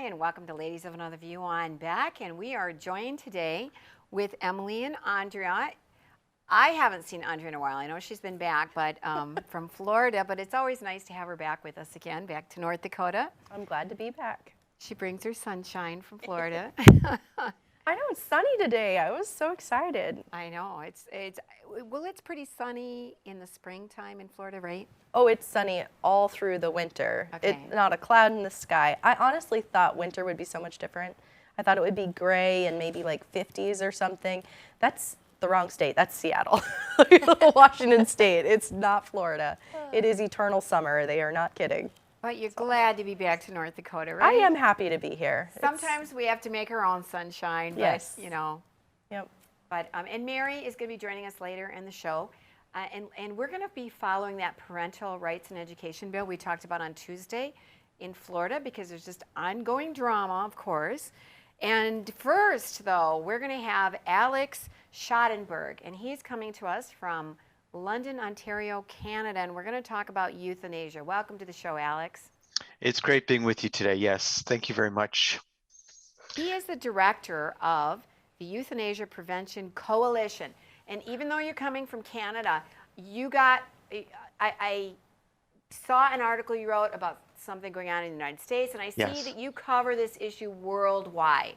and welcome to Ladies of Another View on Back. And we are joined today with Emily and Andrea. I haven't seen Andrea in a while. I know she's been back, but from Florida, but it's always nice to have her back with us again, back to North Dakota. I'm glad to be back. She brings her sunshine from Florida. I know, it's sunny today. I was so excited. I know, it's pretty sunny in the springtime in Florida, right? Oh, it's sunny all through the winter. Okay. It's not a cloud in the sky. I honestly thought winter would be so much different. I thought it would be gray and maybe like 50s or something. That's the wrong state. That's Seattle, Washington State. It's not Florida. It is eternal summer. They are not kidding. But you're glad to be back to North Dakota, right? I am happy to be here. Sometimes we have to make our own sunshine, but, Yes. you know. Yep. But, and Mary is going to be joining us later in the show. And we're going to be following that parental rights and education bill we talked about on Tuesday in Florida, because there's just ongoing drama, of course. And first, though, we're going to have Alex Schadenberg, and he's coming to us from London, Ontario, Canada, and we're going to talk about euthanasia. Welcome to the show, Alex. It's great being with you today. Yes, thank you very much. He is the director of the Euthanasia Prevention Coalition. And even though you're coming from Canada, I saw an article you wrote about something going on in the United States, and I see that you cover this issue worldwide.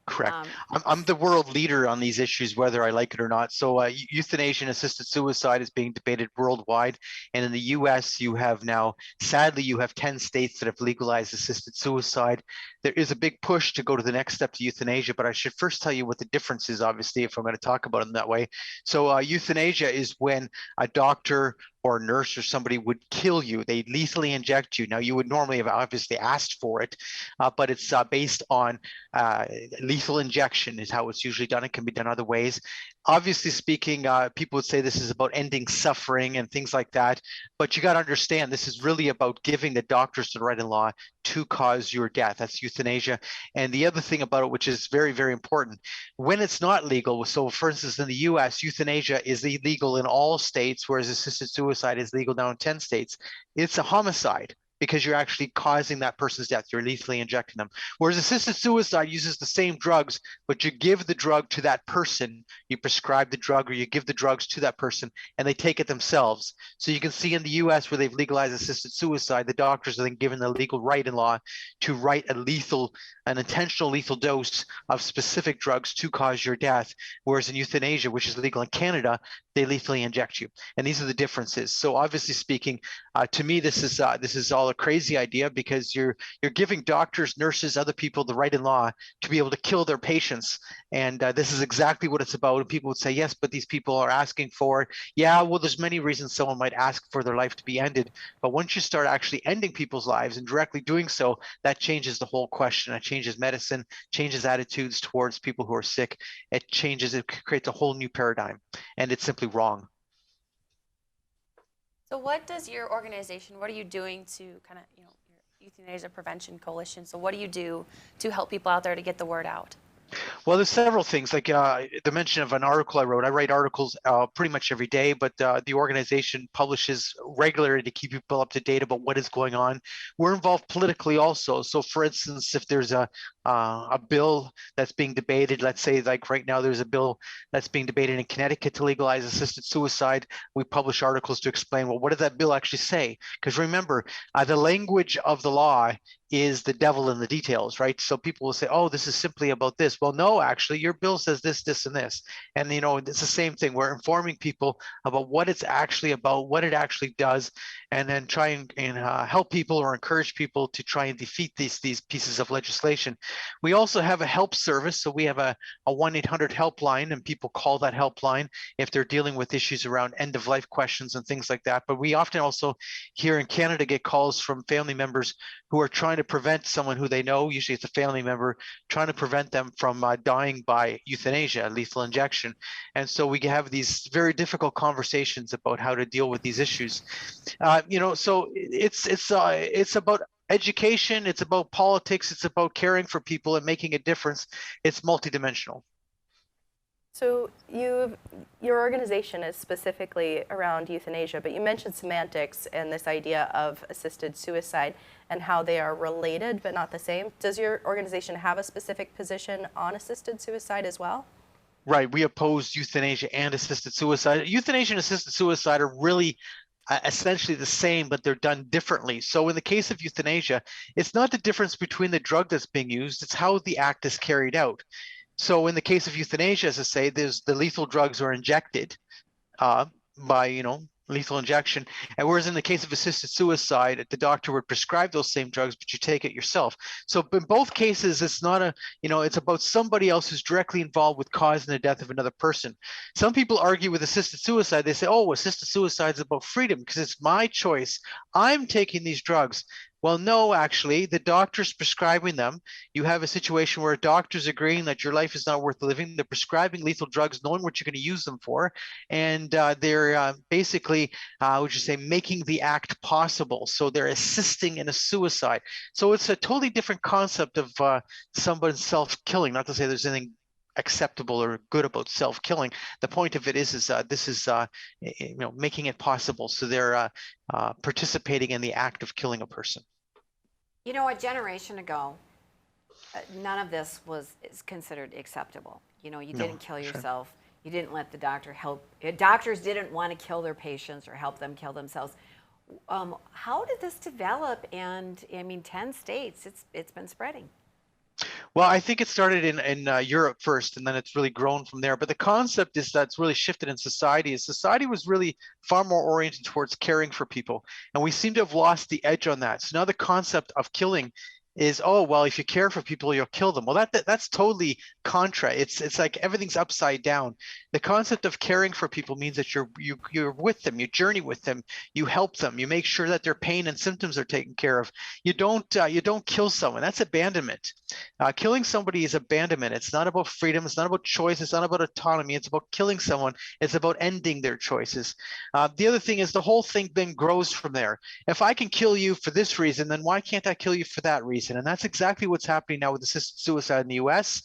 Correct. I'm the world leader on these issues, whether I like it or not. So euthanasia and assisted suicide is being debated worldwide. And in the US, you have now, sadly, you have 10 states that have legalized assisted suicide. There is a big push to go to the next step to euthanasia, but I should first tell you what the difference is, obviously, if I'm going to talk about it in that way. So euthanasia is when a doctor or a nurse or somebody would kill you. They lethally inject you. Now, you would normally have obviously asked for it, but it's based on lethal injection is how it's usually done. It can be done other ways. Obviously speaking, people would say this is about ending suffering and things like that, but you got to understand this is really about giving the doctors the right in law to cause your death. That's euthanasia. And the other thing about it, which is very, very important, when it's not legal, so for instance, in the US, euthanasia is illegal in all states, whereas assisted suicide is legal now in 10 states. It's a homicide, because you're actually causing that person's death. You're lethally injecting them. Whereas assisted suicide uses the same drugs, but you give the drug to that person. You prescribe the drug or you give the drugs to that person and they take it themselves. So you can see in the US where they've legalized assisted suicide, the doctors are then given the legal right in law to write an intentional lethal dose of specific drugs to cause your death. Whereas in euthanasia, which is legal in Canada, they lethally inject you. And these are the differences. So obviously speaking, to me, this is all a crazy idea, because you're giving doctors, nurses, other people the right in law to be able to kill their patients. And this is exactly what it's about. And people would say, yes, but these people are asking for it. Yeah, well, there's many reasons someone might ask for their life to be ended. But once you start actually ending people's lives and directly doing so, that changes the whole question. It changes medicine, changes attitudes towards people who are sick. It creates a whole new paradigm. And it's simply wrong. So what does your organization, what are you doing to kind of, your Euthanasia Prevention Coalition, so what do you do to help people out there to get the word out? Well, there's several things, like the mention of an article I wrote. I write articles pretty much every day, but the organization publishes regularly to keep people up to date about what is going on. We're involved politically also. So for instance, if there's a bill that's being debated, let's say like right now there's a bill that's being debated in Connecticut to legalize assisted suicide, we publish articles to explain, well, what did that bill actually say? Because remember, the language of the law is the devil in the details, right? So people will say, oh, this is simply about this. Well, no, actually, your bill says this, this, and this. And, it's the same thing. We're informing people about what it's actually about, what it actually does, and then try and help people or encourage people to try and defeat these pieces of legislation. We also have a help service. So we have a 1-800 helpline, and people call that helpline if they're dealing with issues around end-of-life questions and things like that. But we often also here in Canada get calls from family members who are trying to prevent someone who they know, usually it's a family member, trying to prevent them from dying by euthanasia, lethal injection. And so we have these very difficult conversations about how to deal with these issues. So it's about education, it's about politics, it's about caring for people and making a difference. It's multidimensional. So your organization is specifically around euthanasia, but you mentioned semantics and this idea of assisted suicide and how they are related but not the same. Does your organization have a specific position on assisted suicide as well? Right. We oppose euthanasia and assisted suicide. Euthanasia and assisted suicide are really essentially the same, but they're done differently. So in the case of euthanasia, it's not the difference between the drug that's being used, it's how the act is carried out. So in the case of euthanasia, as I say, there's the lethal drugs are injected by lethal injection, and whereas in the case of assisted suicide, the doctor would prescribe those same drugs, but you take it yourself. So in both cases, it's not it's about somebody else who's directly involved with causing the death of another person. Some people argue with assisted suicide. They say, oh, assisted suicide is about freedom because it's my choice. I'm taking these drugs. Well, no, actually, the doctor's prescribing them. You have a situation where a doctor's agreeing that your life is not worth living. They're prescribing lethal drugs, knowing what you're going to use them for. And they're basically, would you say, making the act possible. So they're assisting in a suicide. So it's a totally different concept of someone self-killing. Not to say there's anything acceptable or good about self-killing. The point of it is this is making it possible. So they're participating in the act of killing a person. A generation ago, none of this is considered acceptable. You didn't kill yourself. You didn't let the doctor help. Doctors didn't want to kill their patients or help them kill themselves. How did this develop? And 10 states, it's been spreading. Well, I think it started in Europe first, and then it's really grown from there. But the concept is that's really shifted in society. Society was really far more oriented towards caring for people, and we seem to have lost the edge on that. So now the concept of killing is, oh, well, if you care for people, you'll kill them. Well, that's totally contra. It's like everything's upside down. The concept of caring for people means that you're with them, you journey with them, you help them, you make sure that their pain and symptoms are taken care of. You don't kill someone. That's abandonment. Killing somebody is abandonment. It's not about freedom. It's not about choice. It's not about autonomy. It's about killing someone. It's about ending their choices. The other thing is the whole thing then grows from there. If I can kill you for this reason, then why can't I kill you for that reason? And that's exactly what's happening now with assisted suicide in the US.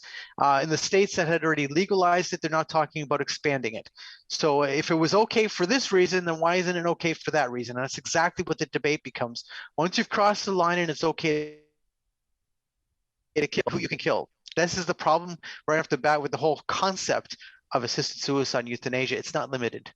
In the states that had already legalized it, they're not talking about expanding it. So if it was okay for this reason, then why isn't it okay for that reason? And that's exactly what the debate becomes. Once you've crossed the line and it's okay to kill who you can kill. This is the problem right off the bat with the whole concept of assisted suicide and euthanasia. It's not limited,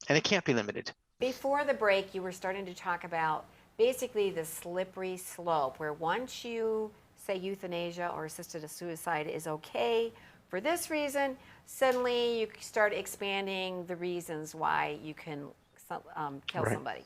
and it can't be limited. Before the break, you were starting to talk about basically the slippery slope, where once you say euthanasia or assisted suicide is okay for this reason, suddenly you start expanding the reasons why you can kill somebody.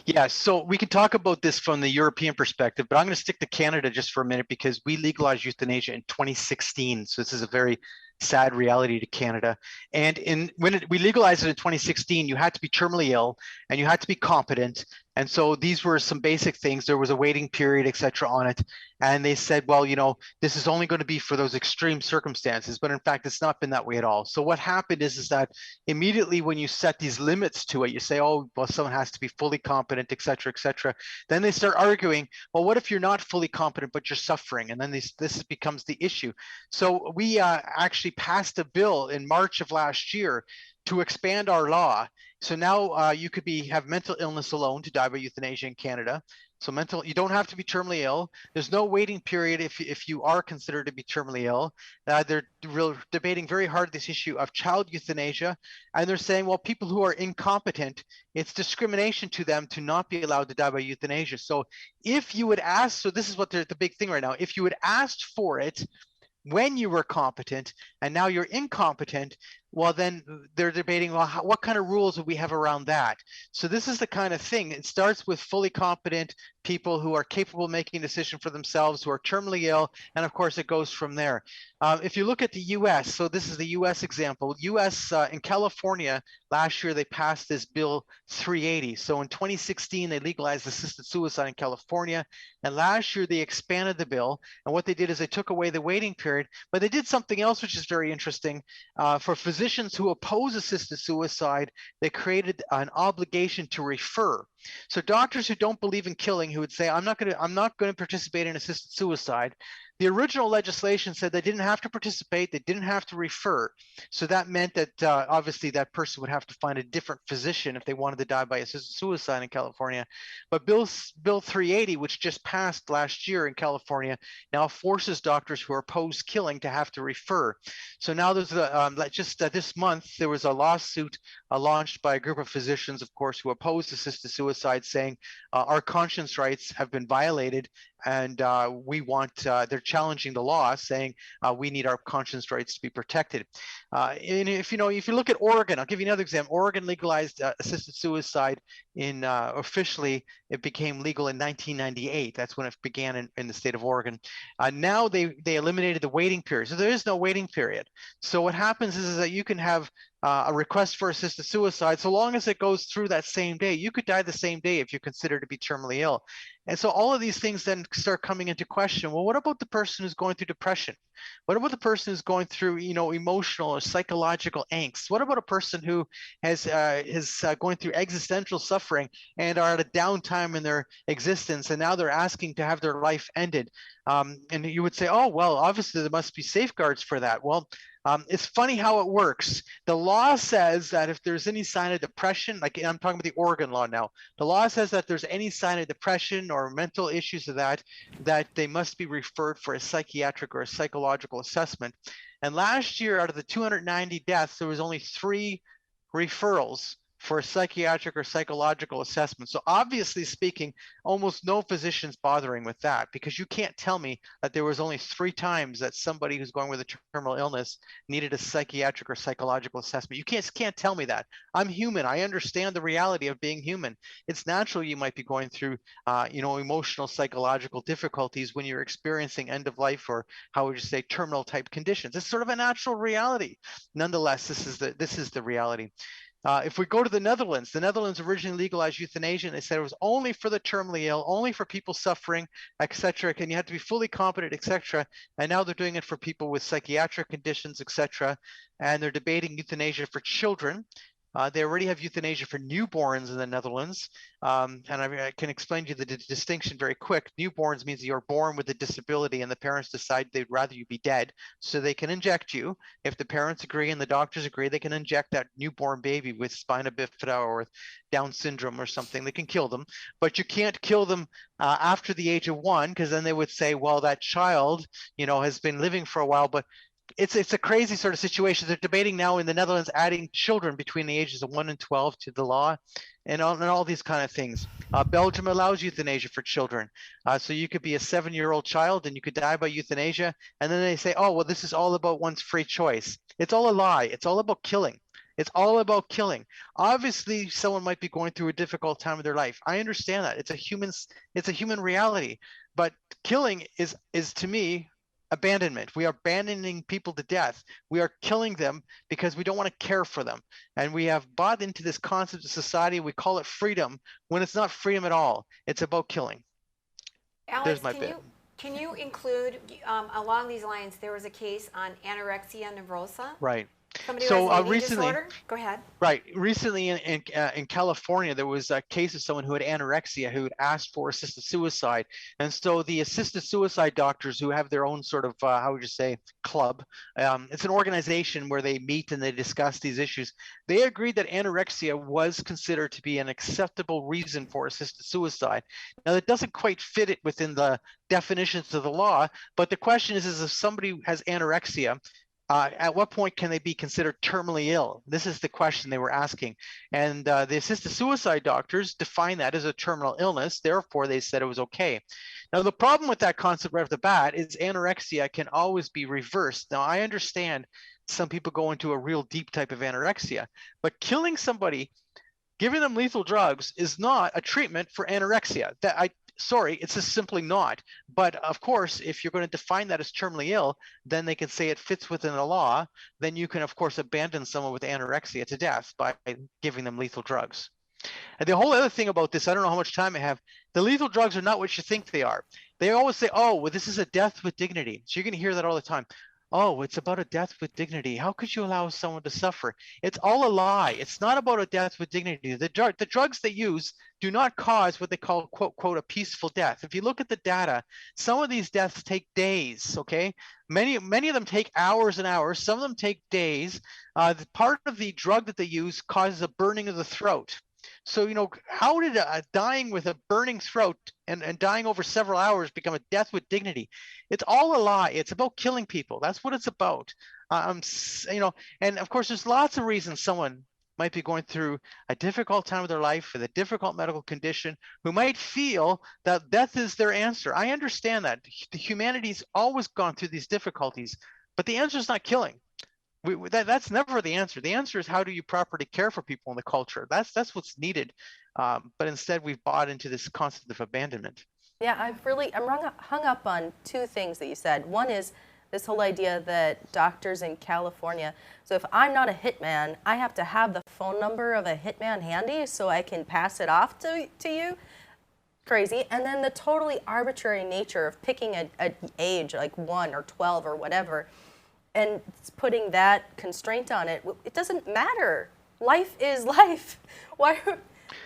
Yeah, so we can talk about this from the European perspective, but I'm going to stick to Canada just for a minute because we legalized euthanasia in 2016. So this is a very sad reality to Canada. And when we legalized it in 2016, you had to be terminally ill and you had to be competent. And so these were some basic things. There was a waiting period, et cetera, on it. And they said, well, this is only going to be for those extreme circumstances. But in fact, it's not been that way at all. So what happened is that immediately when you set these limits to it, you say, oh, well, someone has to be fully competent, et cetera, et cetera. Then they start arguing, well, what if you're not fully competent, but you're suffering? And then this becomes the issue. So we actually passed a bill in March of last year to expand our law. So now you could have mental illness alone to die by euthanasia in Canada. So you don't have to be terminally ill. There's no waiting period if you are considered to be terminally ill. They're debating very hard this issue of child euthanasia. And they're saying, well, people who are incompetent, it's discrimination to them to not be allowed to die by euthanasia. So if you would ask, so this is what the big thing right now, if you had asked for it when you were competent and now you're incompetent, well, then they're debating, well, what kind of rules would we have around that? So this is the kind of thing. It starts with fully competent people who are capable of making a decision for themselves, who are terminally ill, and of course it goes from there. If you look at the US, so this is the US example, US in California, last year they passed this bill 380. So in 2016, they legalized assisted suicide in California. And last year they expanded the bill. And what they did is they took away the waiting period, but they did something else, which is very interesting. For physicians who oppose assisted suicide, they created an obligation to refer. So doctors who don't believe in killing, who would say, I'm not going to participate in assisted suicide. The original legislation said they didn't have to participate, they didn't have to refer. So that meant that obviously that person would have to find a different physician if they wanted to die by assisted suicide in California. But Bill 380, which just passed last year in California, now forces doctors who are opposed killing to have to refer. So now there's this month there was a lawsuit launched by a group of physicians, of course, who opposed assisted suicide, saying our conscience rights have been violated, and they're challenging the law, saying we need our conscience rights to be protected. And if you look at Oregon, I'll give you another example. Oregon legalized assisted suicide officially. It became legal in 1998. That's when it began in the state of Oregon. Now they eliminated the waiting period, so there is no waiting period. So what happens is that you can have a request for assisted suicide, so long as it goes through that same day. You could die the same day if you're considered to be terminally ill. And so all of these things then start coming into question. Well, what about the person who's going through depression? What about the person who's going through, emotional or psychological angst? What about a person who is going through existential suffering and are at a downtime in their existence, and now they're asking to have their life ended? And you would say, oh, well, obviously there must be safeguards for that. Well, it's funny how it works. The law says that if there's any sign of depression, like I'm talking about the Oregon law now, the law says that there's any sign of depression or mental issues of that they must be referred for a psychiatric or a psychological assessment. And last year, out of the 290 deaths, there was only 3 referrals for a psychiatric or psychological assessment. So obviously speaking, almost no physician's bothering with that, because you can't tell me that there was only 3 times that somebody who's going with a terminal illness needed a psychiatric or psychological assessment. You can't tell me that. I'm human. I understand the reality of being human. It's natural you might be going through, emotional, psychological difficulties when you're experiencing end of life, or how would you say, terminal type conditions. It's sort of a natural reality. Nonetheless, this is the reality. If we go to the Netherlands originally legalized euthanasia, and they said it was only for the terminally ill, only for people suffering, etc. And you had to be fully competent, etc. And now they're doing it for people with psychiatric conditions, etc. And they're debating euthanasia for children. They already have euthanasia for newborns in the Netherlands. And I can explain to you the distinction very quick. Newborns means you're born with a disability and the parents decide they'd rather you be dead, so they can inject you. If the parents agree and the doctors agree, they can inject that newborn baby with spina bifida or with Down syndrome or something. They can kill them, but you can't kill them after the age of 1, because then they would say, well, that child, has been living for a while. But it's a crazy sort of situation. They're debating now in the Netherlands adding children between the ages of 1 and 12 to the law, and all these kind of things. Belgium allows euthanasia for children. So you could be a 7-year-old child and you could die by euthanasia. And then they say, oh, well, this is all about one's free choice. It's all a lie. It's all about killing. It's all about killing. Obviously, someone might be going through a difficult time of their life. I understand that. It's a human reality. But killing is to me, abandonment. We are abandoning people to death. We are killing them because we don't want to care for them. And we have bought into this concept of society. We call it freedom when it's not freedom at all. It's about killing. Alex, can you include, along these lines, there was a case on anorexia nervosa? Right. Somebody who has an eating disorder? Go ahead. Right. Recently in California, there was a case of someone who had anorexia who had asked for assisted suicide. And so the assisted suicide doctors, who have their own sort of, how would you say, club, it's an organization where they meet and they discuss these issues. They agreed that anorexia was considered to be an acceptable reason for assisted suicide. Now, that doesn't quite fit it within the definitions of the law, but the question is if somebody has anorexia, at what point can they be considered terminally ill? This is the question they were asking. And the assisted suicide doctors define that as a terminal illness. Therefore, they said it was okay. Now, the problem with that concept right off the bat is anorexia can always be reversed. Now, I understand some people go into a real deep type of anorexia, but killing somebody, giving them lethal drugs, is not a treatment for anorexia. Sorry, it's just simply not. But of course, if you're going to define that as terminally ill, then they can say it fits within the law. Then you can, of course, abandon someone with anorexia to death by giving them lethal drugs. And the whole other thing about this, I don't know how much time I have, the lethal drugs are not what you think they are. They always say, oh, well, this is a death with dignity. So you're going to hear that all the time. oh, it's about a death with dignity. How could you allow someone to suffer? It's all a lie. It's not about a death with dignity. The drugs they use do not cause what they call, quote, quote, a peaceful death. If you look at the data, some of these deaths take days, okay? Many of them take hours and hours. Some of them take days. The part of the drug that they use causes a burning of the throat. So, how did dying with a burning throat and dying over several hours become a death with dignity? It's all a lie. It's about killing people. That's what it's about. And of course, there's lots of reasons someone might be going through a difficult time of their life with a difficult medical condition who might feel that death is their answer. I understand that. Humanity's always gone through these difficulties, but the answer is not killing. That's never the answer. The answer is how do you properly care for people in the culture? That's what's needed. But instead, we've bought into this concept of abandonment. Yeah, I'm hung up on two things that you said. One is this whole idea that doctors in California, so if I'm not a hitman, I have to have the phone number of a hitman handy so I can pass it off to you. Crazy. And then the totally arbitrary nature of picking an age like 1 or 12 or whatever and putting that constraint on it. It doesn't matter. Life is life. Why?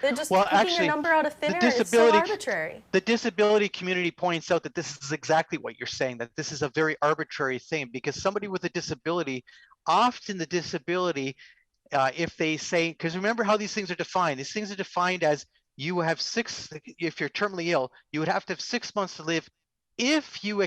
They're just picking a number out of thin air. It's so arbitrary. The disability community points out that this is exactly what you're saying, that this is a very arbitrary thing, because somebody with a disability, often the disability, if they say, because remember how these things are defined. These things are defined as you have if you're terminally ill, you would have to have 6 months to live. If you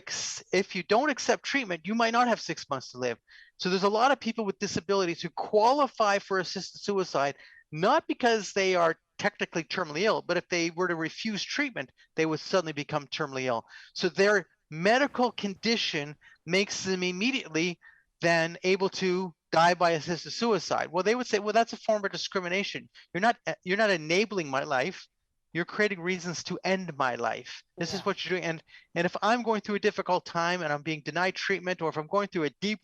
don't accept treatment, you might not have 6 months to live. So there's a lot of people with disabilities who qualify for assisted suicide, not because they are technically terminally ill, but if they were to refuse treatment, they would suddenly become terminally ill. So their medical condition makes them immediately then able to die by assisted suicide. Well, they would say, well, that's a form of discrimination. You're not enabling my life. You're creating reasons to end my life. This is what you're doing. And if I'm going through a difficult time and I'm being denied treatment, or if I'm going through a deep,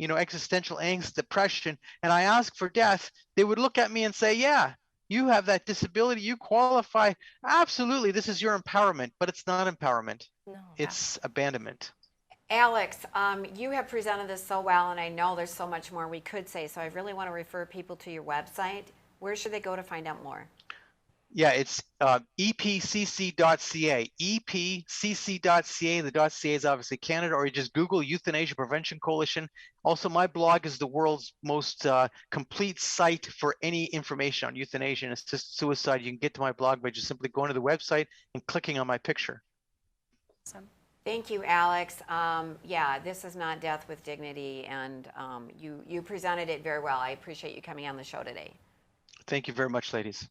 existential angst, depression, and I ask for death, they would look at me and say, yeah, you have that disability, you qualify. Absolutely, this is your empowerment, but it's not empowerment. No. It's abandonment. Alex, you have presented this so well, and I know there's so much more we could say, so I really want to refer people to your website. Where should they go to find out more? Yeah, it's epcc.ca, epcc.ca. The .ca is obviously Canada, or you just Google Euthanasia Prevention Coalition. Also, my blog is the world's most complete site for any information on euthanasia and assisted suicide. You can get to my blog by just simply going to the website and clicking on my picture. Awesome. Thank you, Alex. Yeah, this is not death with dignity, and you presented it very well. I appreciate you coming on the show today. Thank you very much, ladies.